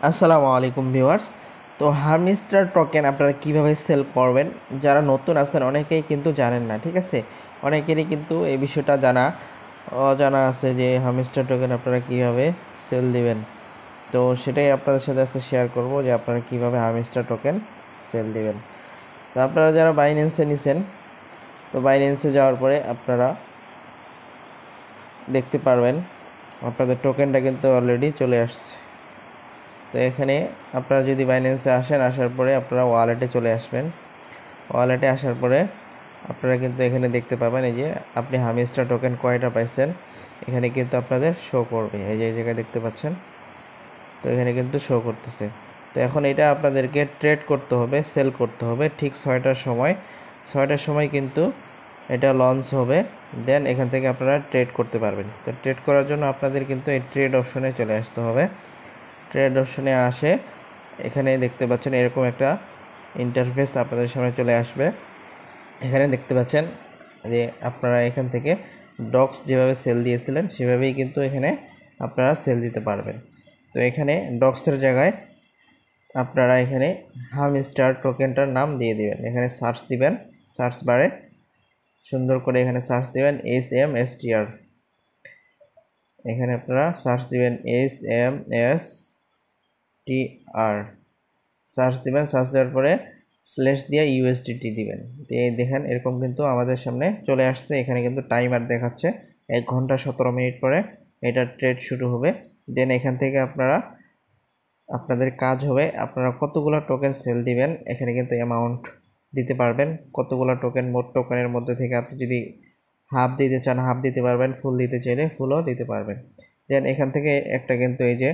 আসসালামু আলাইকুম ভিউয়ার্স। তো হারমিস্টার টোকেন আপনারা কিভাবে সেল করবেন, যারা নতুন আছেন অনেকেই কিন্তু জানেন না, ঠিক আছে। অনেকেরই কিন্তু এই বিষয়টা অজানা আছে যে হারমিস্টার টোকেন আপনারা কিভাবে সেল দিবেন। তো সেটাই আপনাদের সাথে আজকে শেয়ার করব যে আপনারা কিভাবে হারমিস্টার টোকেন সেল দিবেন। তো আপনারা যারা বাইন্যান্সে নিছেন, তো বাইন্যান্সে যাওয়ার পরে আপনারা দেখতে পারবেন আপনাদের টোকেনটা কিন্তু অলরেডি চলে আসছে। তো এখানে আপনারা যদি বাইন্যান্সে আসার পরে আপনারা ওয়ালেটে চলে আসবেন। ওয়ালেটে আসার পরে আপনারা কিন্তু এখানে দেখতে পাবেন এই যে আপনি হারমিস্টার টোকেন কয়টা পাইছেন, এখানে কিন্তু আপনাদের শো করবে। এই যে এই জায়গায় দেখতে পাচ্ছেন, তো এখানে কিন্তু শো করতেছে। তো এখন এটা আপনাদেরকে ট্রেড করতে হবে, সেল করতে হবে ঠিক 6টার সময় কিন্তু এটা লঞ্চ হবে। দেন এখান থেকে আপনারা ট্রেড করতে পারবেন। তো ট্রেড করার জন্য আপনাদের কিন্তু এই ট্রেড অপশনে চলে আসতে হবে। ট্রেড অপশনে এখানে দেখতে পাচ্ছেন এরকম একটা ইন্টারফেস আপনাদের সামনে চলে আসবে। এখানে দেখতে পাচ্ছেন যে আপনারা এখান থেকে ডক্স যেভাবে সেল দিয়েছিলেন সেভাবেই কিন্তু এখানে আপনারা সেল দিতে পারবেন। তো এখানে ডক্সের জায়গায় আপনারা এখানে হারমিস্টার টোকেনটার নাম দিয়ে দিবেন। এখানে সার্চ দিবেন, সার্চ বারে সুন্দর করে এখানে সার্চ দিবেন SMSTR। এখানে আপনারা সার্চ দিবেন SMSTR, সার্চ দিবেন। সার্চ দেওয়ার পরে স্ল্যাশ দিয়ে USDT দিবেন। তো এই দেখেন এরকম কিন্তু আমাদের সামনে চলে আসছে। এখানে কিন্তু টাইমার দেখাচ্ছে 1 ঘন্টা 17 মিনিট পরে এটা ট্রেড শুরু হবে। দেন এখান থেকে আপনাদের কাজ হবে আপনারা কতগুলো টোকেন সেল দিবেন। এখানে কিন্তু অ্যামাউন্ট দিতে পারবেন, কতগুলো টোকেন, মোট টোকেনের মধ্যে থেকে আপনি যদি হাফ দিতে চান হাফ দিতে পারবেন, ফুল দিতে চাইলে ফুলও দিতে পারবেন। দেন এখান থেকে একটা কিন্তু এই যে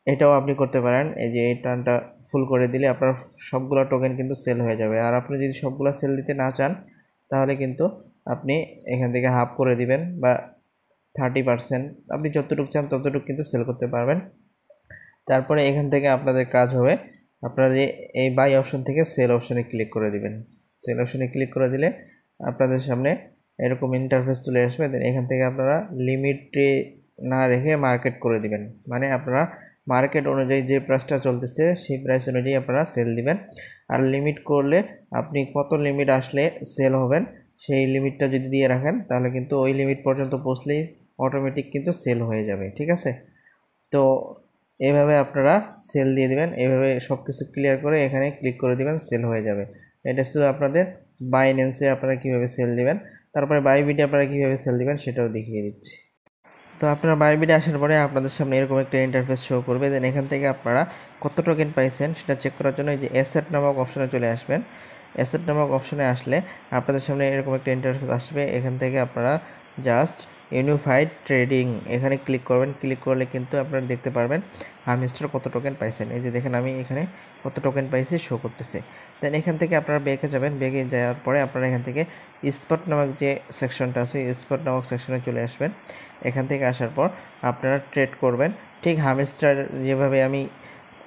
এটাও আপনি করতে পারেন, এই যে এই টার্নটা ফুল করে দিলে আপনার সবগুলো টোকেন কিন্তু সেল হয়ে যাবে। আর আপনি যদি সবগুলো সেল দিতে না চান তাহলে কিন্তু আপনি এখান থেকে হাফ করে দিবেন বা 30%, আপনি যতটুকু চান ততটুকু কিন্তু সেল করতে পারবেন। তারপরে এখান থেকে আপনাদের কাজ হবে আপনারা যে এই বাই অপশন থেকে সেল অপশনে ক্লিক করে দিবেন। সেল অপশনে ক্লিক করে দিলে আপনাদের সামনে এরকম ইন্টারফেস চলে আসবে। দেন এখান থেকে আপনারা লিমিটে না রেখে মার্কেট করে দিবেন। মানে আপনারা মার্কেট অনুযায়ী যে প্রাইসটা চলতেছে সেই প্রাইস অনুযায়ী আপনারা সেল দিবেন। আর লিমিট করলে আপনি কত লিমিট আসলে সেল হবেন সেই লিমিটটা যদি দিয়ে রাখেন তাহলে কিন্তু ওই লিমিট পর্যন্ত পৌঁছলেই অটোমেটিক কিন্তু সেল হয়ে যাবে, ঠিক আছে। তো এভাবে আপনারা সেল দিয়ে দিবেন। এভাবে সব কিছু ক্লিয়ার করে এখানে ক্লিক করে দিবেন, সেল হয়ে যাবে। এটা শুধু আপনাদের বাইন্যান্সে আপনারা কীভাবে সেল দিবেন। তারপরে বাইবিটে আপনারা কীভাবে সেল দিবেন সেটাও দেখিয়ে দিচ্ছি। তো আপনারা বাইবিটে আসার পরে আপনাদের সামনে এরকম একটা ইন্টারফেস শো করবে। দেন এখান থেকে আপনারা কত টোকেন পাইছেন সেটা চেক করার জন্য এই যে অ্যাসেট নামক অপশনে চলে আসবেন। অ্যাসেট নামক অপশনে আসলে আপনাদের সামনে এরকম একটা ইন্টারফেস আসবে। এখান থেকে আপনারা জাস্ট ইউনিফাইড ট্রেডিং এখানে ক্লিক করবেন। ক্লিক করলে কিন্তু আপনারা দেখতে পারবেন হারমিস্টার কত টোকেন পাইছেন। এই যে দেখেন আমি এখানে কত টোকেন পাইছি শো করতেছে। দেন এখান থেকে আপনারা ব্যাকে যাবেন। ব্যাকে যাওয়ার পরে আপনারা এখান থেকে স্পট নামক যে সেকশনটা আছে স্পট নামক সেকশনে চলে আসবেন। এখান থেকে আসার পর আপনারা ট্রেড করবেন ঠিক হারমিস্টার যেভাবে আমি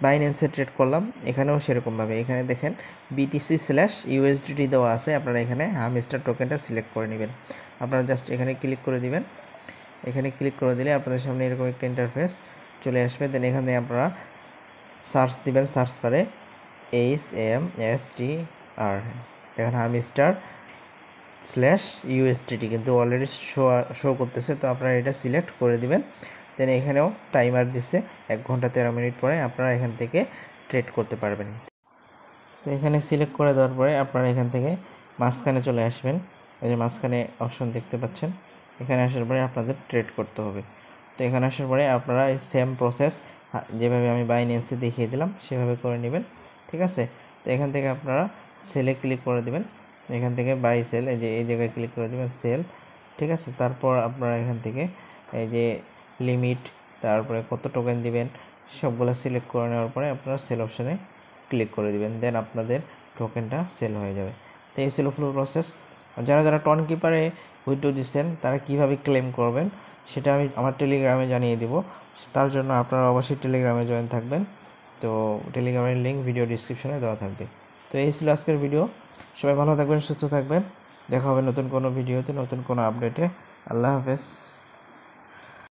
বাইন্যান্সে ট্রেড করলাম এখানেও সেরকমভাবে। এখানে দেখেন BTC/USDT দেওয়া আছে। আপনারা এখানে হারমিস্টার টোকেনটা সিলেক্ট করে নেবেন। আপনারা জাস্ট এখানে ক্লিক করে দিবেন। এখানে ক্লিক করে দিলে আপনাদের সামনে এরকম একটা ইন্টারফেস চলে আসবে। দেন এখানে আপনারা সার্চ দিবেন, সার্চ বারে SMSTR, দেখেন হারমিস্টার/USDT কিন্তু অলরেডি শো করতেছে। তো আপনারা এটা সিলেক্ট করে দিবেন। দেন এখানেও টাইমার দিচ্ছে 1 ঘন্টা 13 মিনিট পরে আপনারা এখান থেকে ট্রেড করতে পারবেন। তো এখানে সিলেক্ট করে দেওয়ার পরে আপনারা এখান থেকে মাঝখানে চলে আসবেন। এই যে মাঝখানে অপশন দেখতে পাচ্ছেন, এখানে আসার পরে আপনাদের ট্রেড করতে হবে। তো এখানে আসার পরে আপনারা এই সেম প্রসেস যেভাবে আমি বাইন্যান্সে দেখিয়ে দিলাম সেভাবে করে নেবেন, ঠিক আছে। তো এখান থেকে আপনারা সেলে ক্লিক করে দেবেন। এখান থেকে বাই সেল এই যে এই জায়গায় ক্লিক করে দেবেন, সেল, ঠিক আছে। তারপর আপনারা এখান থেকে এই যে লিমিট, তারপরে কত টোকেন দিবেন সবগুলো সিলেক্ট করে নেওয়ার পরে আপনারা সেল অপশানে ক্লিক করে দিবেন। দেন আপনাদের টোকেনটা সেল হয়ে যাবে। তো এই ছিল ফুল প্রসেস। যারা টন কিপারে উইথড্র দিচ্ছেন তারা কিভাবে ক্লেম করবেন সেটা আমি আমার টেলিগ্রামে জানিয়ে দিব। তার জন্য আপনারা অবশ্যই টেলিগ্রামে জয়েন থাকবেন। তো টেলিগ্রামের লিঙ্ক ভিডিও ডিসক্রিপশনে দেওয়া থাকবে। তো এই ছিল আজকের ভিডিও। সবাই ভালো থাকবেন, সুস্থ থাকবেন। দেখা হবে নতুন কোনো ভিডিওতে, নতুন কোনো আপডেটে। আল্লাহ হাফেজ।